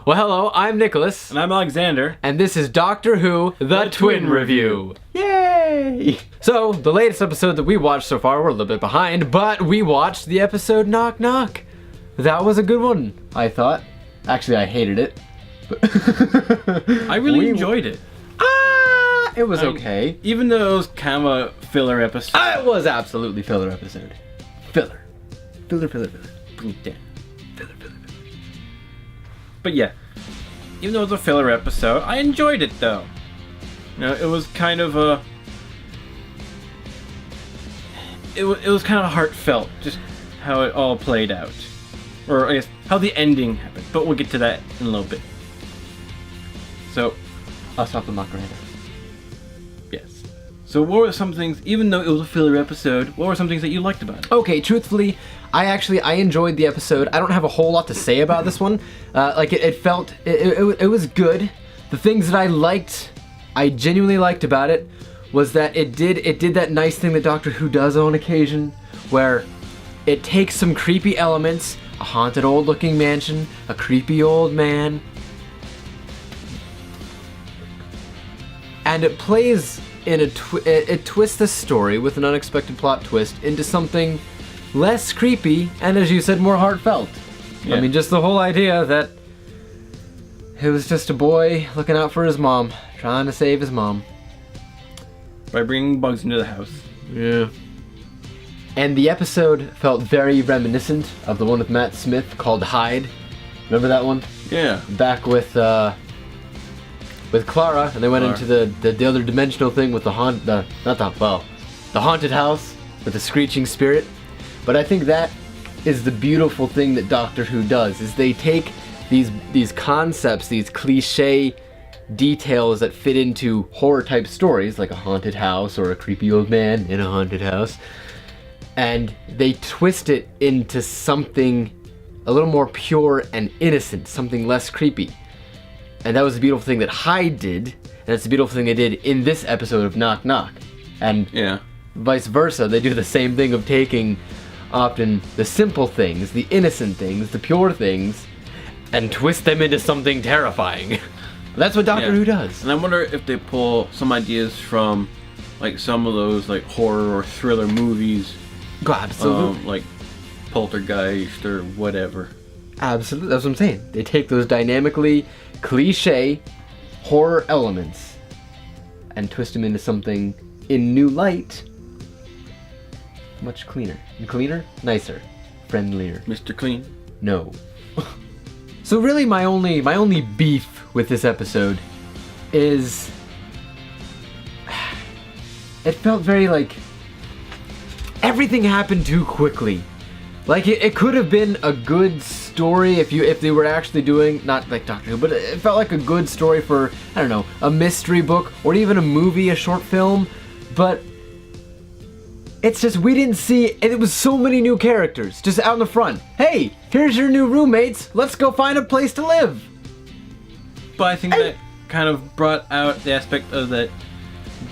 Well, hello, I'm Nicholas. And I'm Alexander. And this is Doctor Who, the Twin Review. Yay! So, the latest episode that we watched so far, we're a little bit behind, but we watched the episode Knock Knock. That was a good one, I thought. Actually, I hated it. But I really enjoyed it. It was okay. Even though it was kind of a filler episode. It was absolutely filler episode. Filler. Bring it down. Filler. But yeah, even though it was a filler episode, I enjoyed it though. You know, it was kind of a... It was kind of heartfelt, just how it all played out. Or I guess, how the ending happened. But we'll get to that in a little bit. So... I'll stop the Macarena. Yes. So what were some things, even though it was a filler episode, what were some things that you liked about it? Okay, truthfully, I enjoyed the episode. I don't have a whole lot to say about this one. It was good. The things that I genuinely liked about it, was that it did that nice thing that Doctor Who does on occasion, where it takes some creepy elements, a haunted old looking mansion, a creepy old man, and it plays in it twists the story with an unexpected plot twist into something less creepy and, as you said, more heartfelt. Yeah. I mean, just the whole idea that it was just a boy looking out for his mom, trying to save his mom. By bringing bugs into the house. Yeah. And the episode felt very reminiscent of the one with Matt Smith called Hide. Remember that one? Yeah. Back with Clara, and they went into the other dimensional thing with the haunted house with the screeching spirit. But I think that is the beautiful thing that Doctor Who does, is they take these concepts, these cliche details that fit into horror type stories, like a haunted house or a creepy old man in a haunted house, and they twist it into something a little more pure and innocent, something less creepy. And that was the beautiful thing that Hyde did, and it's the beautiful thing they did in this episode of Knock Knock. And yeah, vice versa, they do the same thing of taking often the simple things, the innocent things, the pure things, and twist them into something terrifying. That's what Doctor Who does. And I wonder if they pull some ideas from like some of those like horror or thriller movies. God, absolutely. Like Poltergeist or whatever. Absolutely, that's what I'm saying. They take those dynamically cliche horror elements and twist them into something in new light, much cleaner. And cleaner? Nicer. Friendlier. Mr. Clean? No. So really my only beef with this episode is it felt very like everything happened too quickly. Like it could have been a good story if they were actually doing, not like Doctor Who, but it felt like a good story for, I don't know, a mystery book or even a movie, a short film, but it's just we didn't see, and it was so many new characters just out in the front. Hey, here's your new roommates, let's go find a place to live. But I think that kind of brought out the aspect of that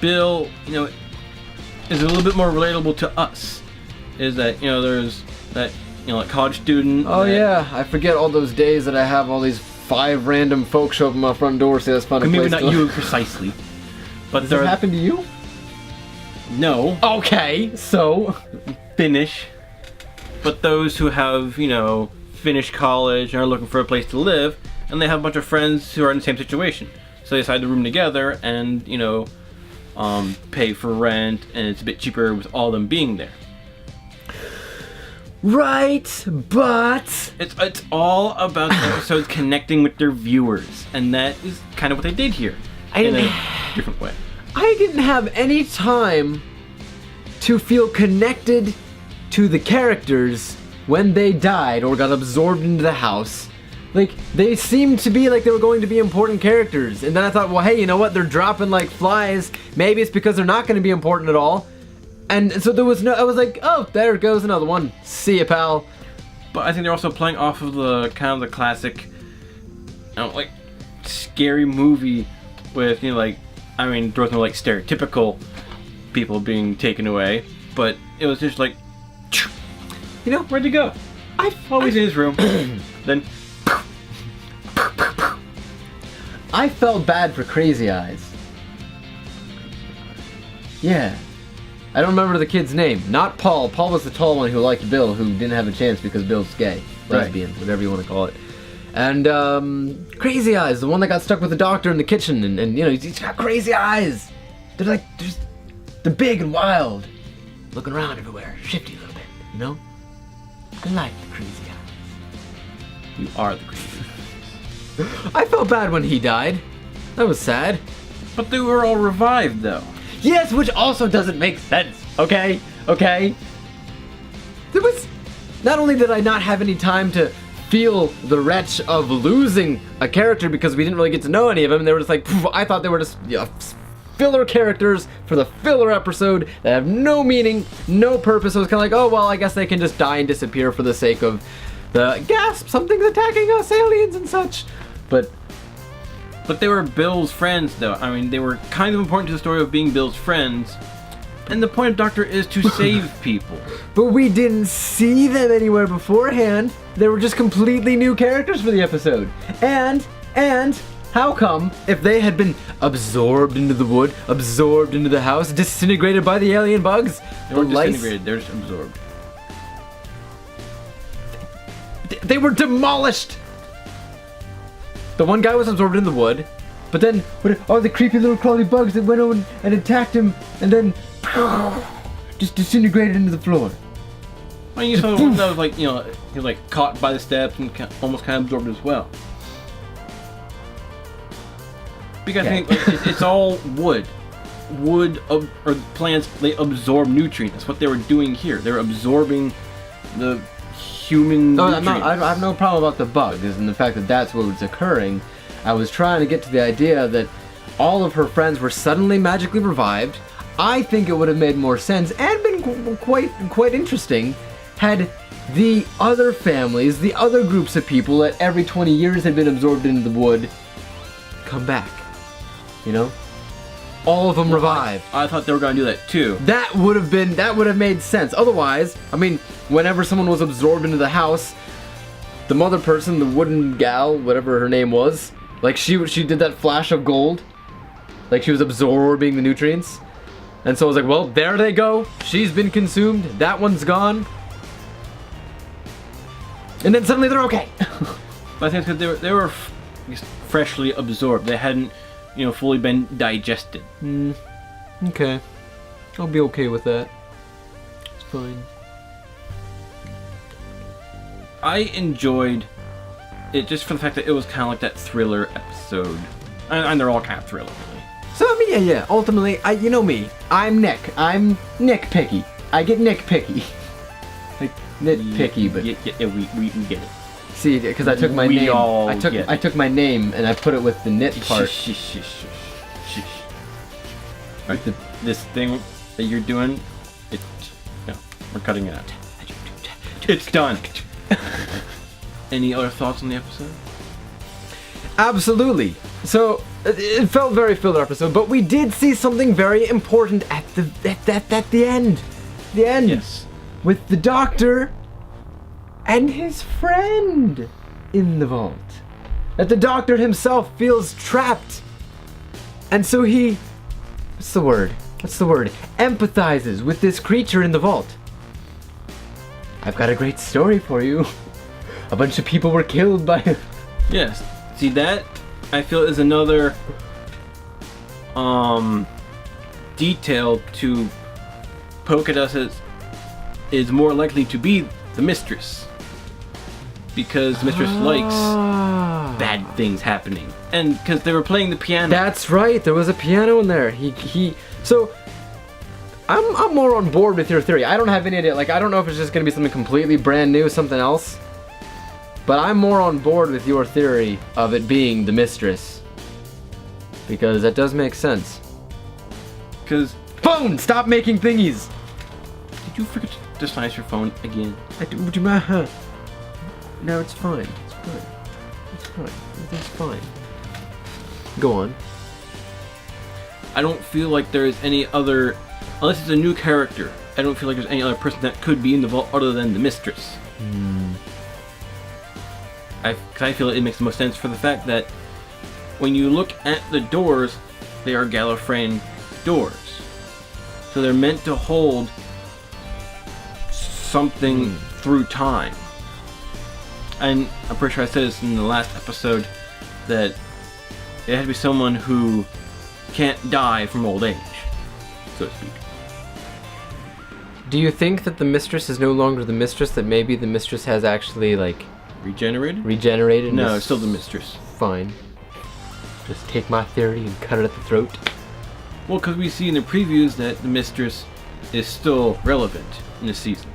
Bill, you know, is a little bit more relatable to us. Is that, you know, there's that, you know, like college student. Oh yeah, I forget all those days that I have all these 5 random folks show up at my front door, say let's find a place. Maybe not you precisely, but does that happen to you? No. Okay, so finish. But those who have, you know, finished college and are looking for a place to live, and they have a bunch of friends who are in the same situation, so they decide to room together and, you know, pay for rent, and it's a bit cheaper with all of them being there. Right, but it's all about the episodes connecting with their viewers, and that is kind of what they did here in a different way. I didn't have any time to feel connected to the characters when they died or got absorbed into the house. Like, they seemed to be like they were going to be important characters, and then I thought, well, hey, you know what, they're dropping like flies, maybe it's because they're not going to be important at all. And so there was no, I was like, oh, there goes another one. See ya, pal. But I think they're also playing off of the kind of the classic, you know, like scary movie with, you know, like, I mean, there was no like stereotypical people being taken away, but it was just like, you know, where'd you go? Always in his room. Then I felt bad for Crazy Eyes. Yeah. I don't remember the kid's name. Not Paul. Paul was the tall one who liked Bill, who didn't have a chance because Bill's gay. Lesbian, whatever you want to call it. And Crazy Eyes, the one that got stuck with the doctor in the kitchen, and you know, he's got crazy eyes. They're big and wild. Looking around everywhere, shifty a little bit, you know? I like the crazy eyes. You are the crazy. I felt bad when he died. That was sad. But they were all revived, though. Yes, which also doesn't make sense. Okay? There was... Not only did I not have any time to feel the wretch of losing a character because we didn't really get to know any of them, they were just like, I thought they were just filler characters for the filler episode that have no meaning, no purpose. I was kind of like, oh, well, I guess they can just die and disappear for the sake of the gasp, something's attacking us, aliens and such. But they were Bill's friends, though. I mean, they were kind of important to the story of being Bill's friends. And the point of Doctor is to save people. But we didn't see them anywhere beforehand. They were just completely new characters for the episode. And how come, if they had been absorbed into the wood, absorbed into the house, disintegrated by the alien bugs? They weren't disintegrated, they're just absorbed. They were demolished! The one guy was absorbed in the wood, but then, the creepy little crawly bugs that went over and attacked him, and then just disintegrated into the floor. Well, you saw the one that was like, you know, he was like caught by the steps and almost kind of absorbed as well. Because I think it's all wood. Wood or plants, they absorb nutrients. That's what they were doing here. They were absorbing the human nutrients. I have no problem about the bugs and the fact that that's what was occurring. I was trying to get to the idea that all of her friends were suddenly magically revived. I think it would have made more sense and been quite interesting had the other families, the other groups of people that every 20 years had been absorbed into the wood come back. You know? All of them revived. I thought they were going to do that too. That would have made sense. Otherwise, I mean, whenever someone was absorbed into the house, the mother person, the wooden gal, whatever her name was, like she did that flash of gold. Like she was absorbing the nutrients. And so I was like, well, there they go. She's been consumed. That one's gone. And then suddenly they're okay. But I think because they were freshly absorbed. They hadn't, you know, fully been digested. Okay. I'll be okay with that. It's fine. I enjoyed it just for the fact that it was kind of like that thriller episode. And they're all kind of thriller, really. So, I mean, yeah. Ultimately, you know me. I'm Nick. I'm nitpicky. I get nitpicky. Like, nitpicky, but... Yeah, we get it. See, because I took my name. I took my name and I put it with the nit part. Shh. Alright, this thing that you're doing, we're cutting it out. It's done. Any other thoughts on the episode? Absolutely. So it felt very filler episode, but we did see something very important at the end. The end. Yes. With the Doctor and his friend in the vault. That the Doctor himself feels trapped. And so he... What's the word? Empathizes with this creature in the vault. I've got a great story for you. A bunch of people were killed by him. Yes. See, that, I feel, is another detail to poke at us as is more likely to be the Mistress. Because the Mistress likes bad things happening. And because they were playing the piano. That's right, there was a piano in there. So, I'm more on board with your theory. I don't have any idea. Like, I don't know if it's just going to be something completely brand new, something else. But I'm more on board with your theory of it being the Mistress. Because that does make sense. Because... Phone! Stop making thingies! Did you forget to slice your phone again? Would you mind, huh? No, it's fine. It's fine. Go on. I don't feel like there is any other... Unless it's a new character, I don't feel like there's any other person that could be in the vault other than the Mistress. I feel it makes the most sense for the fact that when you look at the doors, they are Gallifreyan doors. So they're meant to hold something through time. And I'm pretty sure I said this in the last episode, that it had to be someone who can't die from old age, so to speak. Do you think that the mistress is no longer the mistress, that maybe the mistress has actually, like... Regenerated? No, it's still the mistress. Fine. Just take my theory and cut it at the throat. Well, because we see in the previews that the mistress is still relevant in this season.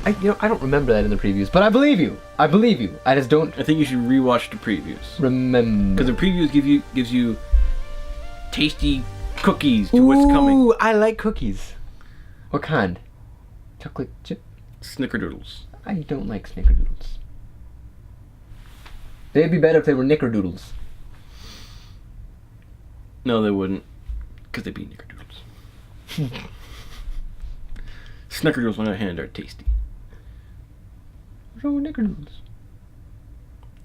I don't remember that in the previews, but I believe you. I just don't... I think you should rewatch the previews. Remember. Because the previews gives you tasty cookies to what's coming. Ooh, I like cookies. What kind? Chocolate chip? Snickerdoodles. I don't like snickerdoodles. They'd be better if they were knickerdoodles. No, they wouldn't. Because they'd be knickerdoodles. Snickerdoodles, on the other hand, are tasty. What's wrong with knickerdoodles?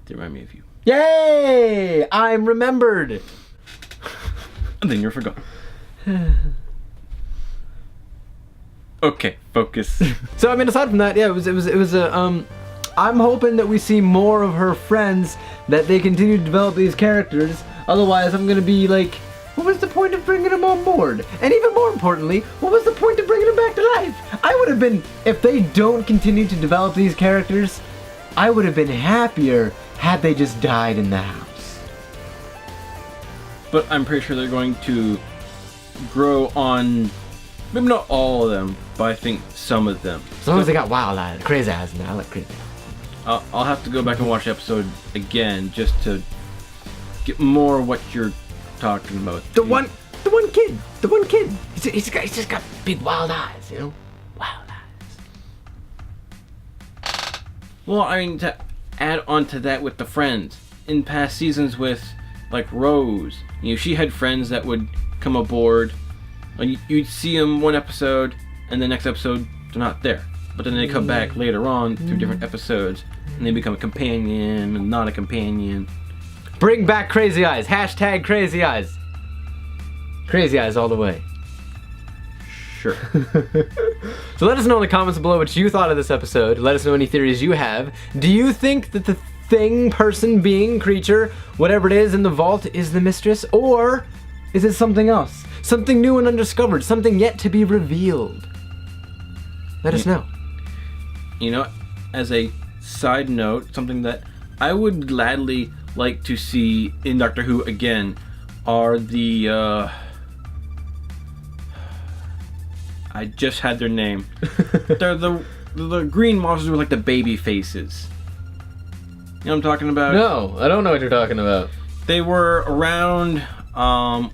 They remind me of you. Yay! I'm remembered! And then you're forgotten. Okay, focus. So, I mean, aside from that, yeah, it was a, I'm hoping that we see more of her friends, that they continue to develop these characters. Otherwise, I'm gonna be like, what was the point of bringing them on board? And even more importantly, what was the point of bringing them back to life? I would have been, if they don't continue to develop these characters, I would have been happier had they just died in the house. But I'm pretty sure they're going to grow on, maybe not all of them, but I think some of them. As long as they got wild eyes, crazy eyes now, I like crazy eyes. I'll have to go back and watch the episode again just to get more of what you're talking about. The one kid. He's just got big wild eyes, you know? Wild eyes. Well, I mean, to add on to that with the friends, in past seasons with, like, Rose, she had friends that would come aboard, and you'd see them one episode, and the next episode, they're not there. But then they come back later on through different episodes, and they become a companion and not a companion. Bring back Crazy Eyes. Hashtag Crazy Eyes. Crazy Eyes all the way. Sure. So let us know in the comments below what you thought of this episode. Let us know any theories you have. Do you think that the thing, person, being, creature, whatever it is in the vault is the mistress? Or is it something else? Something new and undiscovered. Something yet to be revealed. Let us know. You know, as a side note, something that I would gladly like to see in Doctor Who again are the I just had their name. They're the green monsters with like the baby faces. You know what I'm talking about? No, I don't know what you're talking about. They were around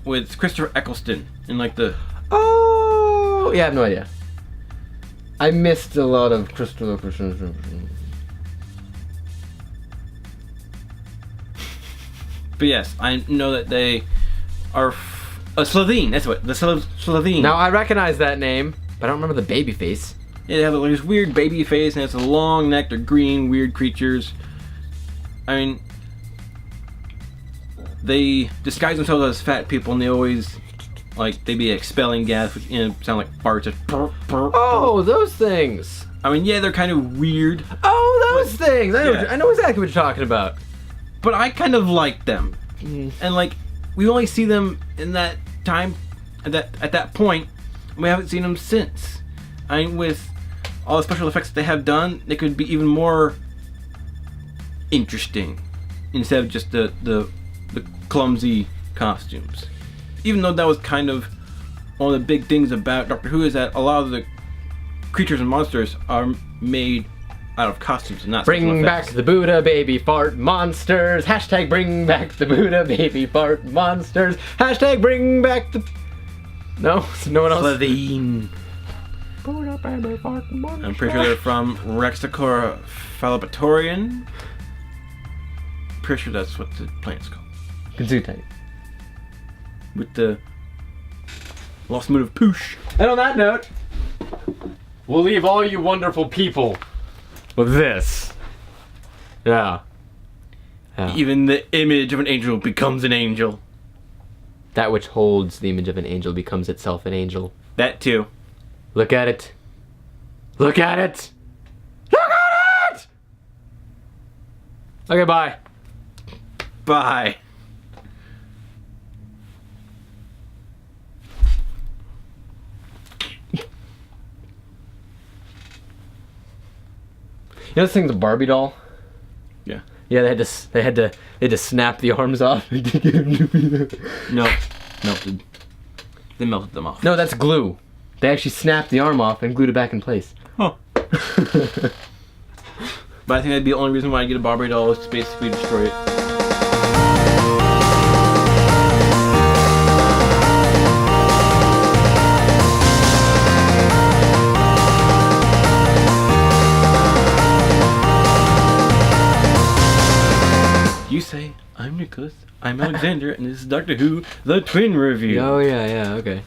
with Christopher Eccleston in like the... Oh, yeah, I have no idea. I missed a lot of Christopher Eccleston. But yes, I know that they are Slovene. That's what, the Slovene. Now I recognize that name, but I don't remember the baby face. Yeah, they have like this weird baby face, and it's a long neck. They're green, weird creatures. I mean, they disguise themselves as fat people, and they always they be expelling gas, which sound like farts. Just oh, those things. I mean, yeah, they're kind of weird. Oh, those things. I know exactly what you're talking about. But I kind of like them, and we only see them in that time, at that point. And we haven't seen them since. I mean, with all the special effects that they have done, they could be even more interesting instead of just the clumsy costumes. Even though that was kind of one of the big things about Doctor Who, is that a lot of the creatures and monsters are made out of costumes and not bring back the Buddha baby fart monsters. Hashtag bring back the Buddha baby fart monsters. Hashtag bring back the... No? No one else? Slovene. Buddha baby fart monsters. I'm pretty sure they're from Rexicora Fallopatorian. Pretty sure that's what the plant's called. Gesundheit. With the lost mood of poosh. And on that note, we'll leave all you wonderful people with this. Yeah. Yeah. Even the image of an angel becomes an angel. That which holds the image of an angel becomes itself an angel. That too. Look at it. Look at it. Look at it. Okay, bye. Bye. You know this thing's a Barbie doll? Yeah. Yeah, they had to snap the arms off. No. Melted. They melted them off. No, that's glue. They actually snapped the arm off and glued it back in place. Huh. But I think that'd be the only reason why I get a Barbie doll is to basically destroy it. You say, I'm Nicholas, I'm Alexander, and this is Doctor Who, the Twin Review. Oh, yeah, okay.